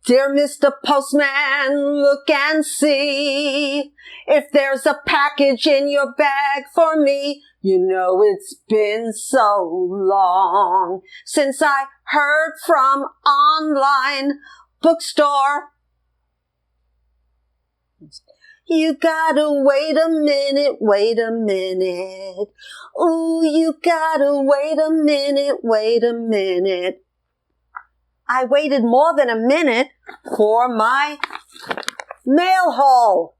Dear Mr. Postman, look and see if there's a package in your bag for me. You know it's been so long since I heard from online bookstore. You gotta wait a minute, wait a minute. Ooh, you gotta wait a minute, wait a minute. I waited more than a minute for my mail haul.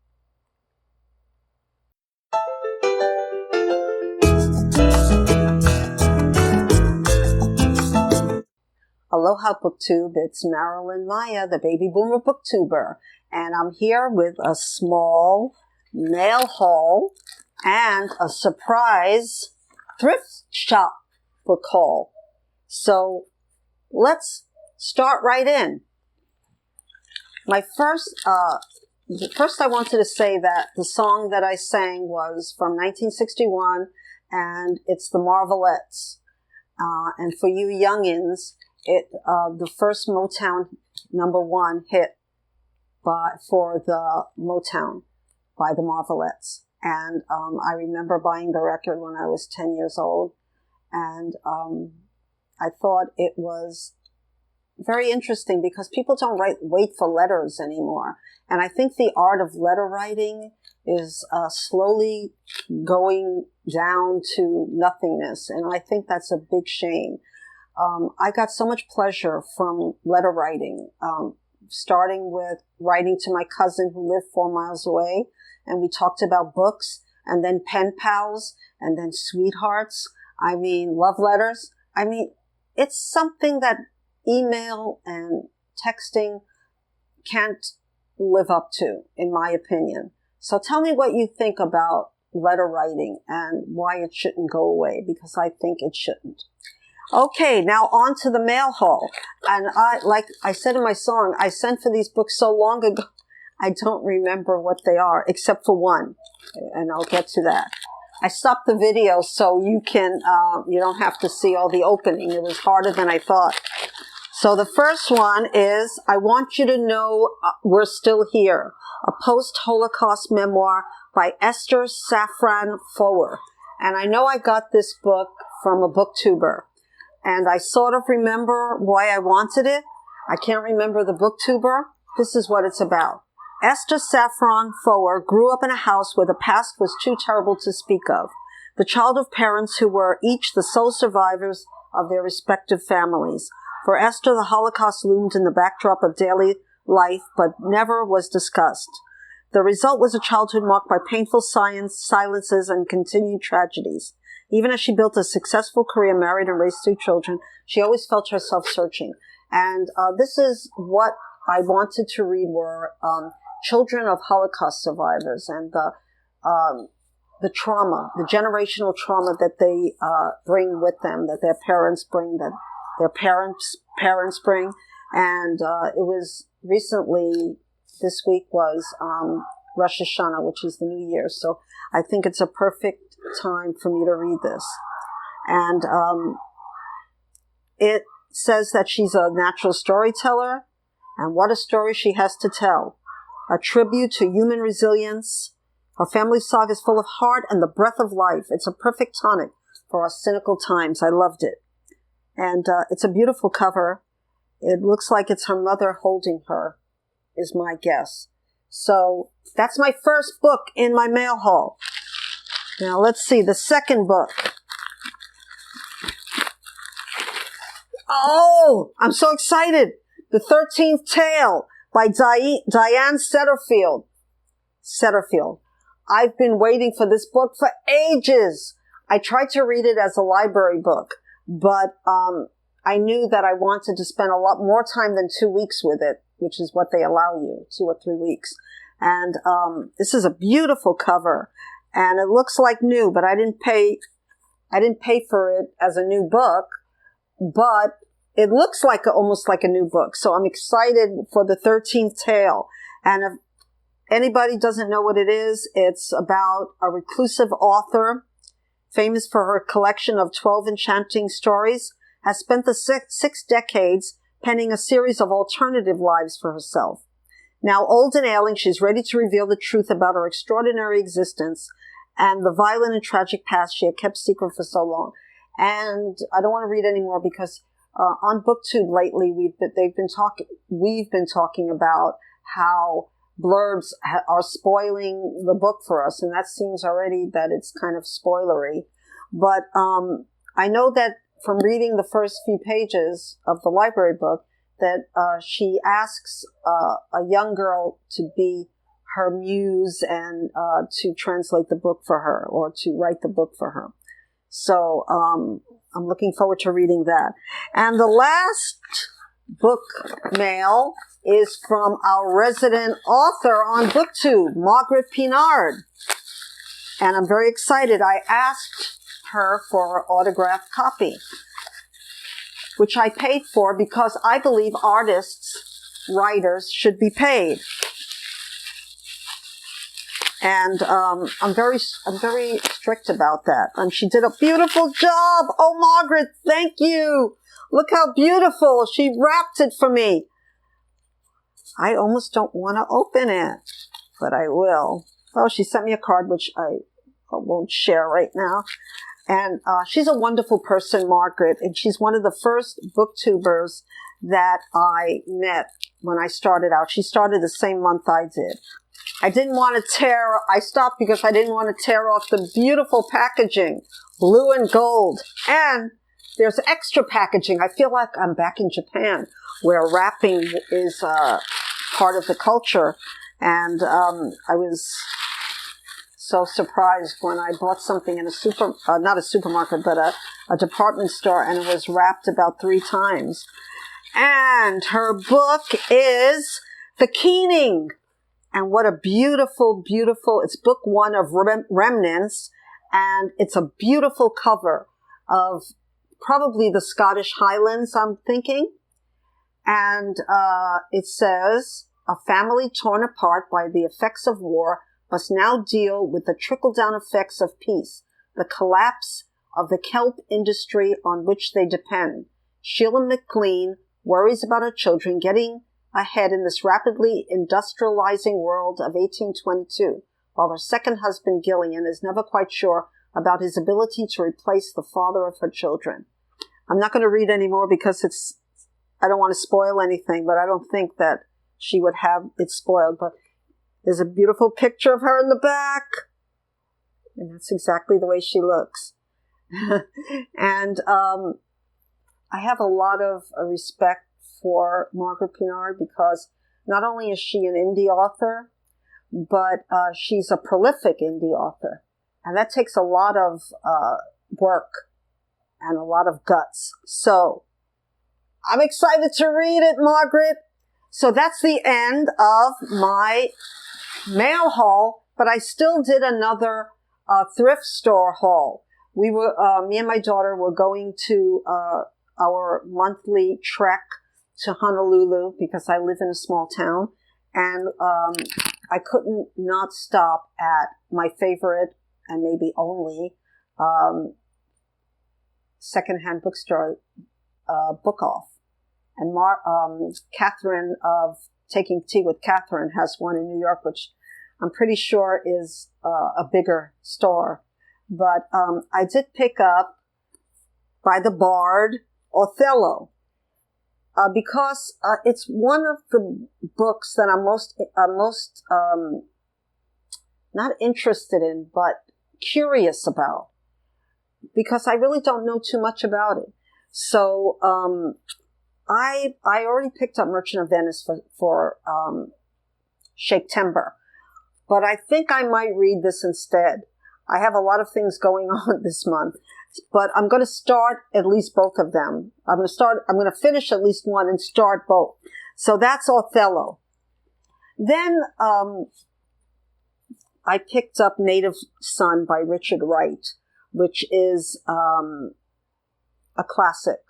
Aloha BookTube, it's Marilyn Maya, the baby boomer booktuber, and I'm here with a small mail haul and a surprise thrift shop book haul. So let's start right in. My first I wanted to say that the song that I sang was from 1961, and it's the Marvelettes. And for you youngins, the first Motown #1 hit for the Motown by the Marvelettes. And I remember buying the record when I was 10 years old, and I thought it was very interesting because people don't wait for letters anymore. And I think the art of letter writing is slowly going down to nothingness. And I think that's a big shame. I got so much pleasure from letter writing, starting with writing to my cousin who lived 4 miles away. And we talked about books, and then pen pals, and then sweethearts. I mean, love letters. I mean, it's something that email and texting can't live up to, in my opinion. So tell me what you think about letter writing and why it shouldn't go away, because I think it shouldn't. Okay, now on to the mail haul. And like I said in my song, I sent for these books so long ago, I don't remember what they are, except for one, and I'll get to that. I stopped the video so you don't have to see all the opening. It was harder than I thought. So the first one is, I Want You to Know We're Still Here, a Post-Holocaust Memoir by Esther Safran Foer. And I know I got this book from a booktuber, and I sort of remember why I wanted it. I can't remember the booktuber. This is what it's about. Esther Safran Foer grew up in a house where the past was too terrible to speak of. The child of parents who were each the sole survivors of their respective families. For Esther, the Holocaust loomed in the backdrop of daily life, but never was discussed. The result was a childhood marked by painful silences and continued tragedies. Even as she built a successful career, married and raised 2 children, she always felt herself searching. And this is what I wanted to read were children of Holocaust survivors and the trauma, the generational trauma that they bring with them, that their parents bring, that their parents bring. And it was recently, this week was Rosh Hashanah, which is the New Year. So I think it's a perfect time for me to read this. And it says that she's a natural storyteller, and what a story she has to tell. A tribute to human resilience. Her family saga is full of heart and the breath of life. It's a perfect tonic for our cynical times. I loved it. And it's a beautiful cover. It looks like it's her mother holding her, is my guess. So that's my first book in my mail haul. Now let's see, the second book. Oh, I'm so excited. The 13th Tale by Diane Setterfield. I've been waiting for this book for ages. I tried to read it as a library book, but I knew that I wanted to spend a lot more time than 2 weeks with it, which is what they allow you, 2 or 3 weeks. And this is a beautiful cover, and it looks like new, but I didn't pay for it as a new book, but it looks like almost like a new book. So I'm excited for the 13th Tale. And if anybody doesn't know what it is, it's about a reclusive author, famous for her collection of 12 enchanting stories, has spent the six decades penning a series of alternative lives for herself. Now old and ailing, she's ready to reveal the truth about her extraordinary existence and the violent and tragic past she had kept secret for so long. And I don't want to read anymore because on BookTube lately, we've been talking about how blurbs are spoiling the book for us, and that seems already that it's kind of spoilery. But I know that from reading the first few pages of the library book that she asks a young girl to be her muse and to translate the book for her or to write the book for her. So I'm looking forward to reading that. And the last book mail is from our resident author on BookTube, Margaret Pinard. And I'm very excited. I asked her for an autographed copy, which I paid for because I believe artists, writers, should be paid. And I'm very strict about that. And she did a beautiful job. Oh, Margaret, thank you. Look how beautiful. She wrapped it for me. I almost don't want to open it, but I will. Oh, she sent me a card, which I won't share right now. And she's a wonderful person, Margaret, and she's one of the first booktubers that I met when I started out. She started the same month I did. I stopped because I didn't want to tear off the beautiful packaging, blue and gold. And there's extra packaging. I feel like I'm back in Japan, where wrapping is part of the culture. And I was so surprised when I bought something in not a supermarket, but a department store, and it was wrapped about 3 times. And her book is The Keening. And what a beautiful, it's book 1 of Remnants, and it's a beautiful cover of probably the Scottish Highlands, I'm thinking. And it says, a family torn apart by the effects of war must now deal with the trickle-down effects of peace, the collapse of the kelp industry on which they depend. Sheila McLean worries about her children getting ahead in this rapidly industrializing world of 1822, while her second husband, Gillian, is never quite sure about his ability to replace the father of her children. I'm not going to read anymore because I don't want to spoil anything, but I don't think that she would have it spoiled. But there's a beautiful picture of her in the back, and that's exactly the way she looks. And I have a lot of respect for Margaret Pinard because not only is she an indie author, but she's a prolific indie author. And that takes a lot of work and a lot of guts. So I'm excited to read it, Margaret. So that's the end of my mail haul, but I still did another thrift store haul. Me and my daughter were going to our monthly trek to Honolulu because I live in a small town, and I couldn't not stop at my favorite and maybe only secondhand bookstore, Book Off. And Catherine of Taking Tea with Catherine has one in New York, which I'm pretty sure is a bigger store. But I did pick up by the Bard, Othello. Because it's one of the books that I'm most not interested in, but curious about, because I really don't know too much about it. So I already picked up Merchant of Venice for Shakespeare, but I think I might read this instead. I have a lot of things going on this month. But I'm going to start at least both of them. I'm going to finish at least one and start both. So that's Othello. Then I picked up Native Son by Richard Wright, which is a classic.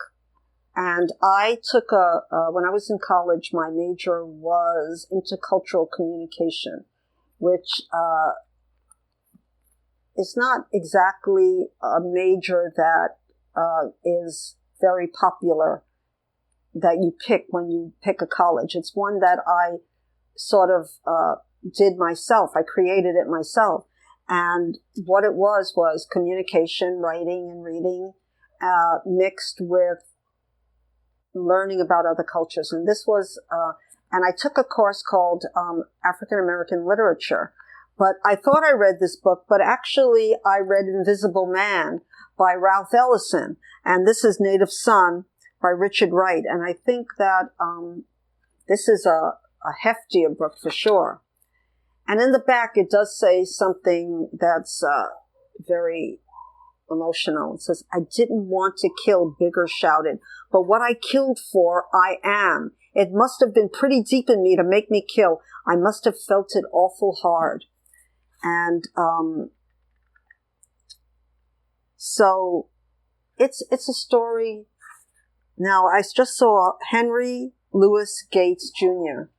And I took when I was in college, my major was intercultural communication, which is not exactly a major that is very popular that you pick when you pick a college. It's one that I sort of did myself. I created it myself. And what it was communication, writing and reading, mixed with learning about other cultures. And this was, and I took a course called African American Literature. But I thought I read this book, but actually I read Invisible Man by Ralph Ellison. And this is Native Son by Richard Wright. And I think that this is a heftier book for sure. And in the back, it does say something that's very emotional. It says, I didn't want to kill, Bigger shouted, but what I killed for, I am. It must have been pretty deep in me to make me kill. I must have felt it awful hard. And so it's a story. Now, I just saw Henry Louis Gates Jr.,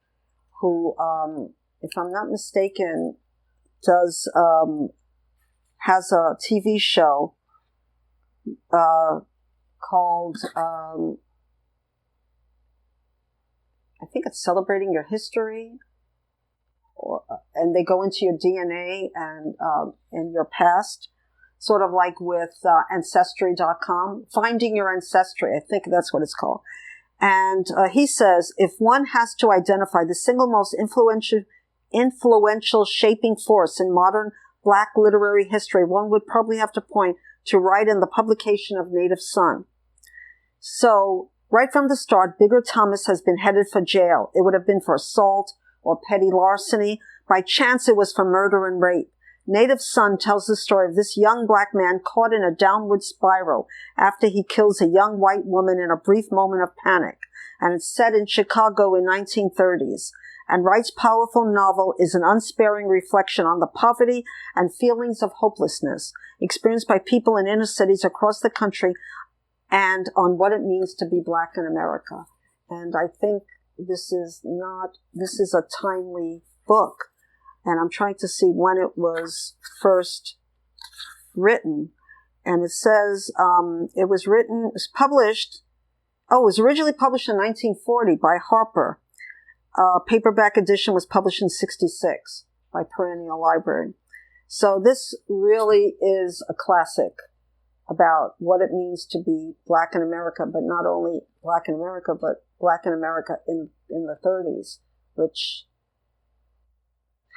who, if I'm not mistaken, has a TV show called, I think it's Celebrating Your History, and they go into your DNA and your past, sort of like with Ancestry.com, Finding Your Ancestry, I think that's what it's called. And he says, if one has to identify the single most influential shaping force in modern Black literary history, one would probably have to point to Wright and the publication of Native Son. So, right from the start, Bigger Thomas has been headed for jail. It would have been for assault or petty larceny. By chance, it was for murder and rape. Native Son tells the story of this young Black man caught in a downward spiral after he kills a young white woman in a brief moment of panic. And it's set in Chicago in 1930s. And Wright's powerful novel is an unsparing reflection on the poverty and feelings of hopelessness experienced by people in inner cities across the country and on what it means to be Black in America. And I think this is a timely book. And I'm trying to see when it was first written. And it says it was originally published in 1940 by Harper. Paperback edition was published in 1966 by Perennial Library. So this really is a classic about what it means to be Black in America, but not only Black in America, but Black in America in the 30s, which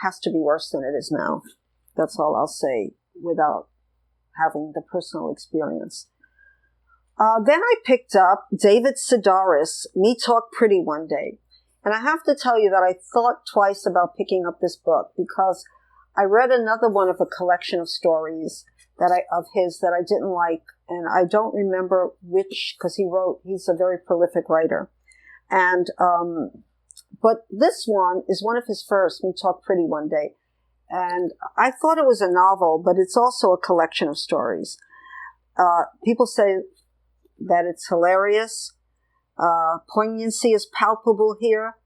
has to be worse than it is now. That's all I'll say without having the personal experience. Then I picked up David Sedaris, Me Talk Pretty One Day. And I have to tell you that I thought twice about picking up this book because I read another one of a collection of stories of his that I didn't like, and I don't remember which, because he's a very prolific writer. And but this one is one of his first, Me Talk Pretty One Day. And I thought it was a novel, but it's also a collection of stories. People say that it's hilarious. Poignancy is palpable here.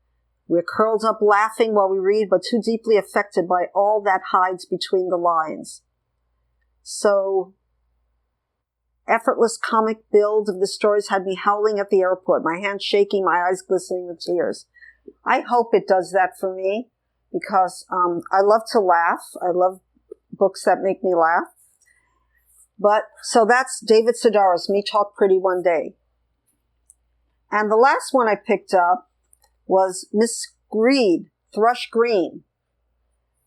We're curled up laughing while we read, but too deeply affected by all that hides between the lines. So, effortless comic build of the stories had me howling at the airport, my hands shaking, my eyes glistening with tears. I hope it does that for me, because I love to laugh. I love books that make me laugh. So that's David Sedaris, Me Talk Pretty One Day. And the last one I picked up was Miss Greed, Thrush Green.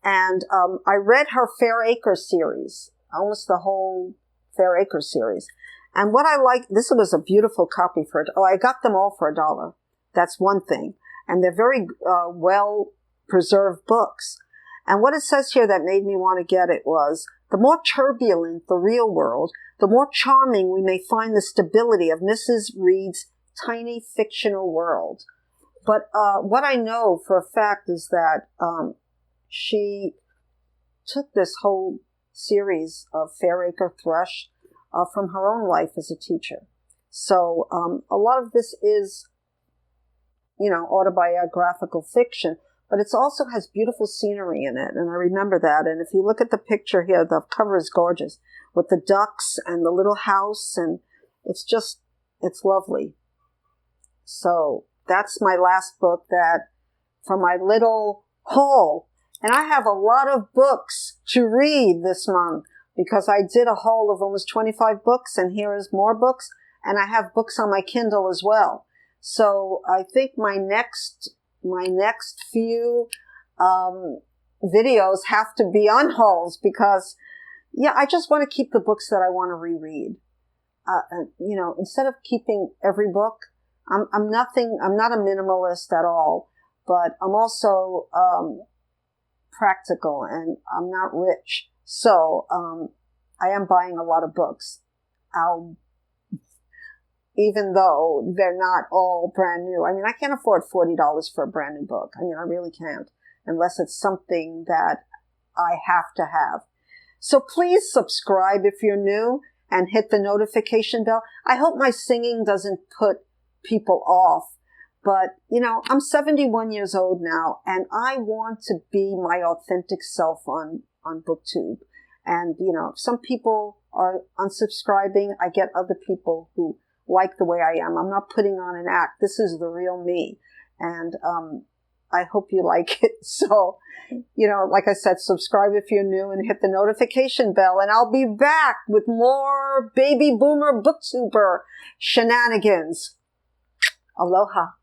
And I read her Fair Acres series, almost the whole Fair Acres series. And what I like, this was a beautiful copy for it. Oh, I got them all for $1. That's one thing. And they're very well-preserved books. And what it says here that made me want to get it was, the more turbulent the real world, the more charming we may find the stability of Mrs. Reed's tiny fictional world. But what I know for a fact is that she took this whole series of Fairacre Thrush from her own life as a teacher. So a lot of this is, autobiographical fiction, but it also has beautiful scenery in it, and I remember that. And if you look at the picture here, the cover is gorgeous, with the ducks and the little house, and it's lovely. So that's my last book from my little haul. And I have a lot of books to read this month because I did a haul of almost 25 books, and here is more books. And I have books on my Kindle as well. So I think my next few videos have to be on hauls because, I just want to keep the books that I want to reread. Instead of keeping every book, I'm not a minimalist at all, but I'm also practical, and I'm not rich. So I am buying a lot of books. Even though they're not all brand new. I mean, I can't afford $40 for a brand new book. I mean, I really can't, unless it's something that I have to have. So please subscribe if you're new and hit the notification bell. I hope my singing doesn't put people off, but I'm 71 years old now, and I want to be my authentic self on BookTube. And, some people are unsubscribing. I get other people who like the way I am. I'm not putting on an act. This is the real me. And I hope you like it. So, like I said, subscribe if you're new and hit the notification bell. And I'll be back with more baby boomer booktuber shenanigans. Aloha.